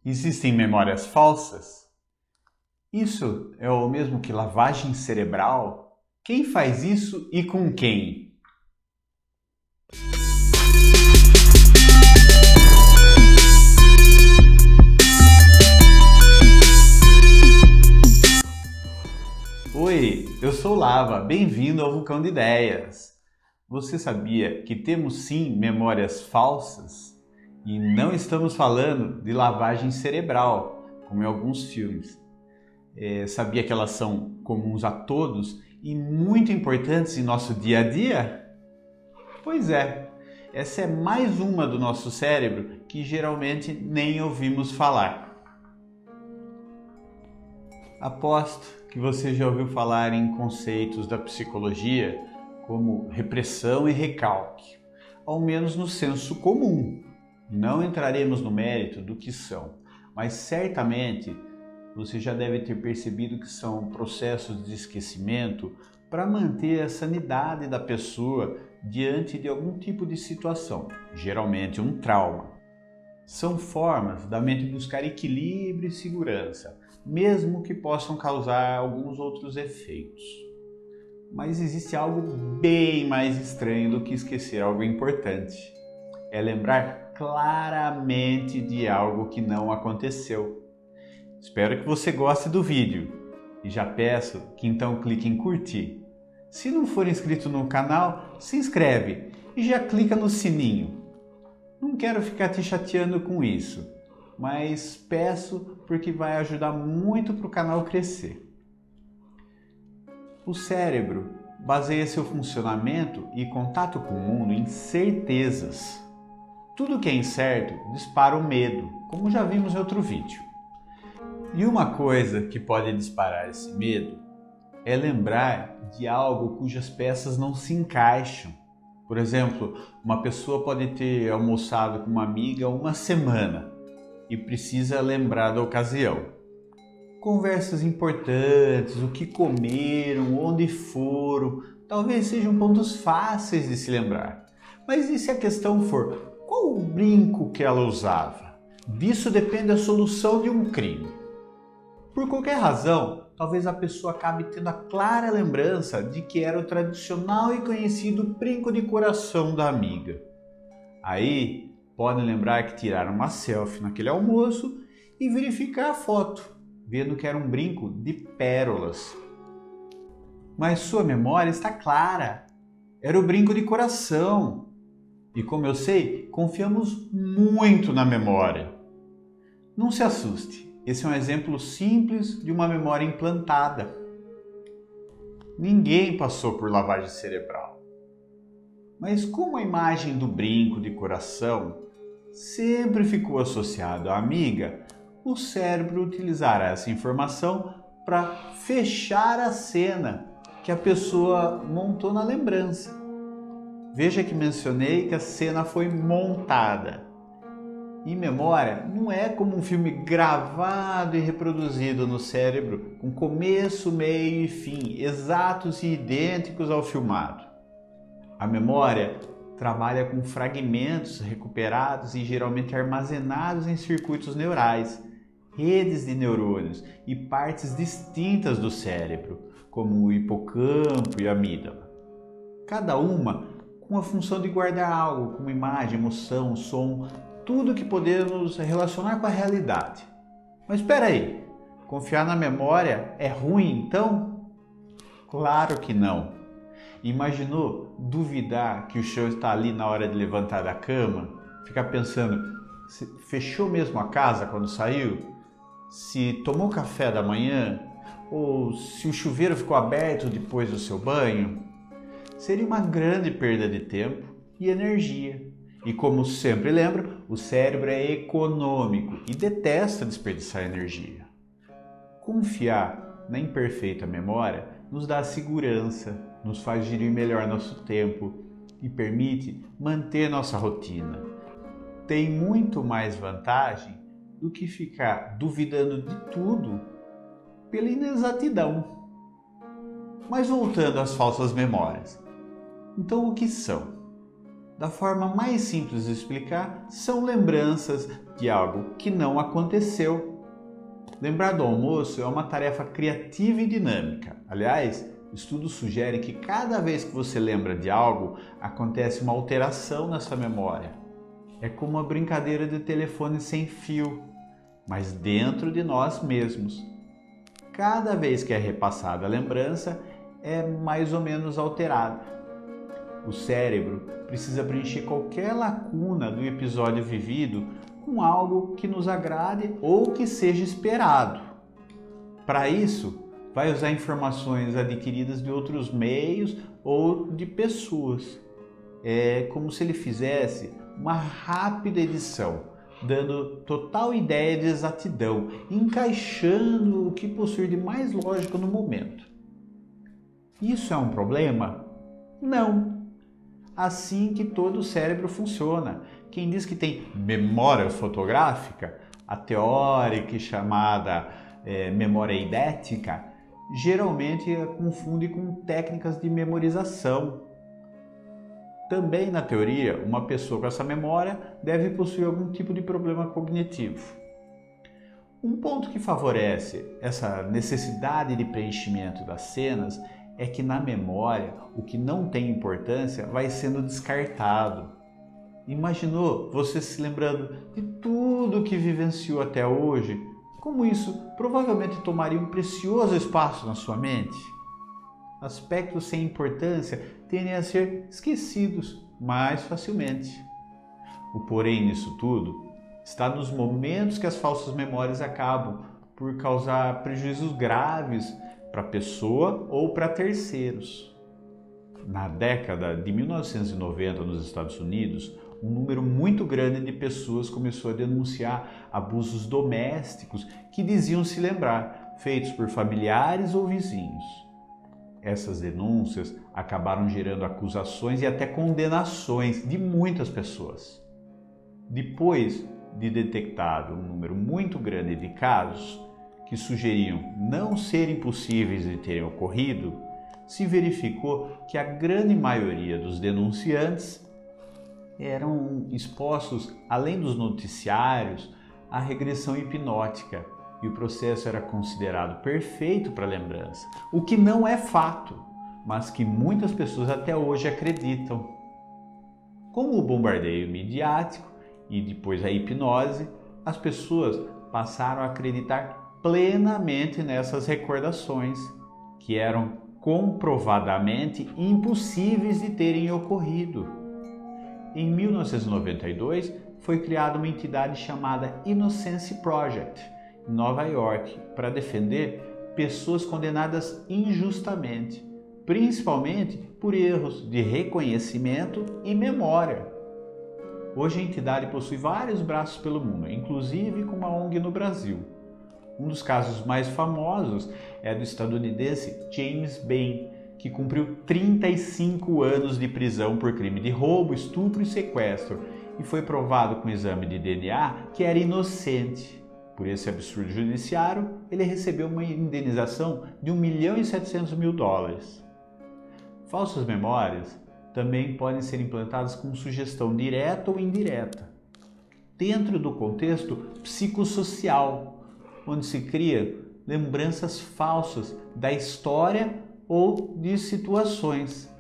Existem memórias falsas? Isso é o mesmo que lavagem cerebral? Quem faz isso e com quem? Oi, eu sou Lava, bem-vindo ao Vulcão de Ideias. Você sabia que temos sim memórias falsas? E não estamos falando de lavagem cerebral, como em alguns filmes. Sabia que elas são comuns a todos e muito importantes em nosso dia a dia? Pois é, essa é mais uma do nosso cérebro que geralmente nem ouvimos falar. Aposto que você já ouviu falar em conceitos da psicologia como repressão e recalque, ao menos no senso comum. Não entraremos no mérito do que são, mas certamente você já deve ter percebido que são processos de esquecimento para manter a sanidade da pessoa diante de algum tipo de situação, geralmente um trauma. São formas da mente buscar equilíbrio e segurança, mesmo que possam causar alguns outros efeitos. Mas existe algo bem mais estranho do que esquecer algo importante. É lembrar claramente de algo que não aconteceu. Espero que você goste do vídeo e já peço que então clique em curtir. Se não for inscrito no canal, se inscreve e já clica no sininho. Não quero ficar te chateando com isso, mas peço porque vai ajudar muito para o canal crescer. O cérebro baseia seu funcionamento e contato com o mundo em certezas. Tudo que é incerto dispara o medo, como já vimos em outro vídeo. E uma coisa que pode disparar esse medo é lembrar de algo cujas peças não se encaixam. Por exemplo, uma pessoa pode ter almoçado com uma amiga uma semana e precisa lembrar da ocasião. Conversas importantes, o que comeram, onde foram, talvez sejam pontos fáceis de se lembrar. Mas e se a questão for, qual o brinco que ela usava? Disso depende a solução de um crime. Por qualquer razão, talvez a pessoa acabe tendo a clara lembrança de que era o tradicional e conhecido brinco de coração da amiga. Aí, podem lembrar que tiraram uma selfie naquele almoço e verificar a foto, vendo que era um brinco de pérolas. Mas sua memória está clara, era o brinco de coração. E como eu sei, confiamos muito na memória. Não se assuste. Esse é um exemplo simples de uma memória implantada. Ninguém passou por lavagem cerebral. Mas como a imagem do brinco de coração sempre ficou associada à amiga, o cérebro utilizará essa informação para fechar a cena que a pessoa montou na lembrança. Veja que mencionei que a cena foi montada. E memória não é como um filme gravado e reproduzido no cérebro, com começo, meio e fim, exatos e idênticos ao filmado. A memória trabalha com fragmentos recuperados e geralmente armazenados em circuitos neurais, redes de neurônios e partes distintas do cérebro, como o hipocampo e a amígdala. Cada uma com a função de guardar algo, como imagem, emoção, som, tudo que podemos relacionar com a realidade. Mas espera aí, confiar na memória é ruim então? Claro que não. Imaginou duvidar que o chão está ali na hora de levantar da cama? Ficar pensando, se fechou mesmo a casa quando saiu? Se tomou café da manhã? Ou se o chuveiro ficou aberto depois do seu banho? Seria uma grande perda de tempo e energia. E como sempre lembro, o cérebro é econômico e detesta desperdiçar energia. Confiar na imperfeita memória nos dá segurança, nos faz gerir melhor nosso tempo e permite manter nossa rotina. Tem muito mais vantagem do que ficar duvidando de tudo pela inexatidão. Mas voltando às falsas memórias. Então o que são? Da forma mais simples de explicar, são lembranças de algo que não aconteceu. Lembrar do almoço é uma tarefa criativa e dinâmica. Aliás, estudos sugerem que cada vez que você lembra de algo, acontece uma alteração na sua memória. É como uma brincadeira de telefone sem fio, mas dentro de nós mesmos. Cada vez que é repassada a lembrança, é mais ou menos alterada. O cérebro precisa preencher qualquer lacuna do episódio vivido com algo que nos agrade ou que seja esperado. Para isso, vai usar informações adquiridas de outros meios ou de pessoas. É como se ele fizesse uma rápida edição, dando total ideia de exatidão, encaixando o que possui de mais lógico no momento. Isso é um problema? Não. Assim que todo o cérebro funciona. Quem diz que tem memória fotográfica, a teórica e chamada memória eidética, geralmente a confunde com técnicas de memorização. Também na teoria, uma pessoa com essa memória deve possuir algum tipo de problema cognitivo. Um ponto que favorece essa necessidade de preenchimento das cenas é que na memória o que não tem importância vai sendo descartado. Imaginou você se lembrando de tudo que vivenciou até hoje? Como isso provavelmente tomaria um precioso espaço na sua mente? Aspectos sem importância tendem a ser esquecidos mais facilmente. O porém nisso tudo está nos momentos que as falsas memórias acabam por causar prejuízos graves para a pessoa ou para terceiros. Na década de 1990 nos Estados Unidos, um número muito grande de pessoas começou a denunciar abusos domésticos que diziam se lembrar, feitos por familiares ou vizinhos. Essas denúncias acabaram gerando acusações e até condenações de muitas pessoas. Depois de detectado um número muito grande de casos que sugeriam não serem possíveis de terem ocorrido, se verificou que a grande maioria dos denunciantes eram expostos, além dos noticiários, à regressão hipnótica, e o processo era considerado perfeito para a lembrança, o que não é fato, mas que muitas pessoas até hoje acreditam. Com o bombardeio midiático e depois a hipnose, as pessoas passaram a acreditar plenamente nessas recordações, que eram comprovadamente impossíveis de terem ocorrido. Em 1992, foi criada uma entidade chamada Innocence Project, em Nova York, para defender pessoas condenadas injustamente, principalmente por erros de reconhecimento e memória. Hoje a entidade possui vários braços pelo mundo, inclusive com uma ONG no Brasil. Um dos casos mais famosos é do estadunidense James Bain, que cumpriu 35 anos de prisão por crime de roubo, estupro e sequestro, e foi provado com exame de DNA que era inocente. Por esse absurdo judiciário, ele recebeu uma indenização de $1.700.000. Falsas memórias também podem ser implantadas com sugestão direta ou indireta, dentro do contexto psicossocial, onde se cria lembranças falsas da história ou de situações.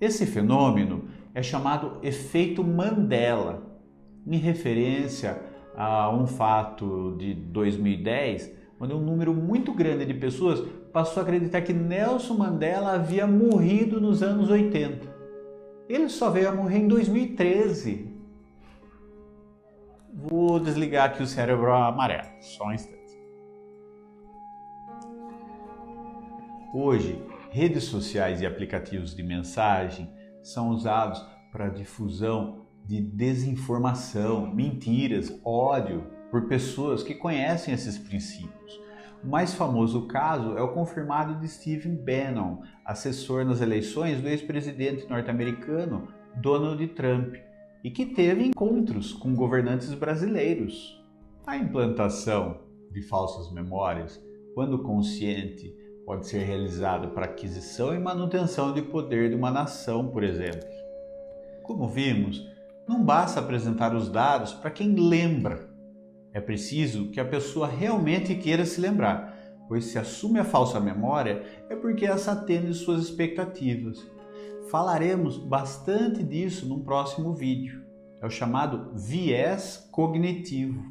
Esse fenômeno é chamado efeito Mandela, em referência a um fato de 2010, onde um número muito grande de pessoas passou a acreditar que Nelson Mandela havia morrido nos anos 80. Ele só veio a morrer em 2013. Vou desligar aqui o cérebro amarelo, só um instante. Hoje, redes sociais e aplicativos de mensagem são usados para a difusão de desinformação, mentiras, ódio por pessoas que conhecem esses princípios. O mais famoso caso é o confirmado de Steve Bannon, assessor nas eleições do ex-presidente norte-americano Donald Trump, e que teve encontros com governantes brasileiros. A implantação de falsas memórias, quando consciente, pode ser realizada para aquisição e manutenção de poder de uma nação, por exemplo. Como vimos, não basta apresentar os dados para quem lembra. É preciso que a pessoa realmente queira se lembrar, pois se assume a falsa memória é porque essa atende suas expectativas. Falaremos bastante disso num próximo vídeo. É o chamado viés cognitivo.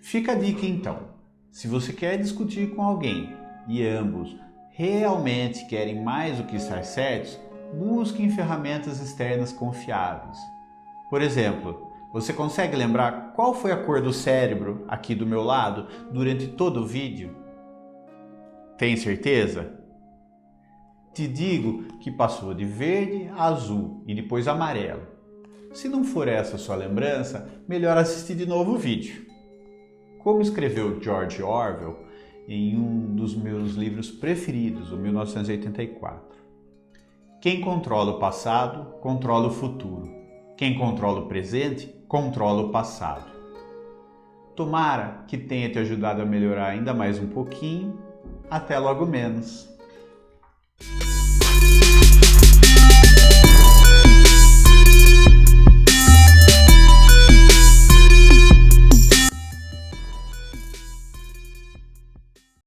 Fica a dica então. Se você quer discutir com alguém e ambos realmente querem mais do que estar certos, busquem ferramentas externas confiáveis. Por exemplo, você consegue lembrar qual foi a cor do cérebro aqui do meu lado durante todo o vídeo? Tem certeza? Te digo que passou de verde a azul e depois amarelo. Se não for essa a sua lembrança, melhor assistir de novo o vídeo. Como escreveu George Orwell em um dos meus livros preferidos, o 1984. Quem controla o passado, controla o futuro. Quem controla o presente, controla o passado. Tomara que tenha te ajudado a melhorar ainda mais um pouquinho. Até logo menos.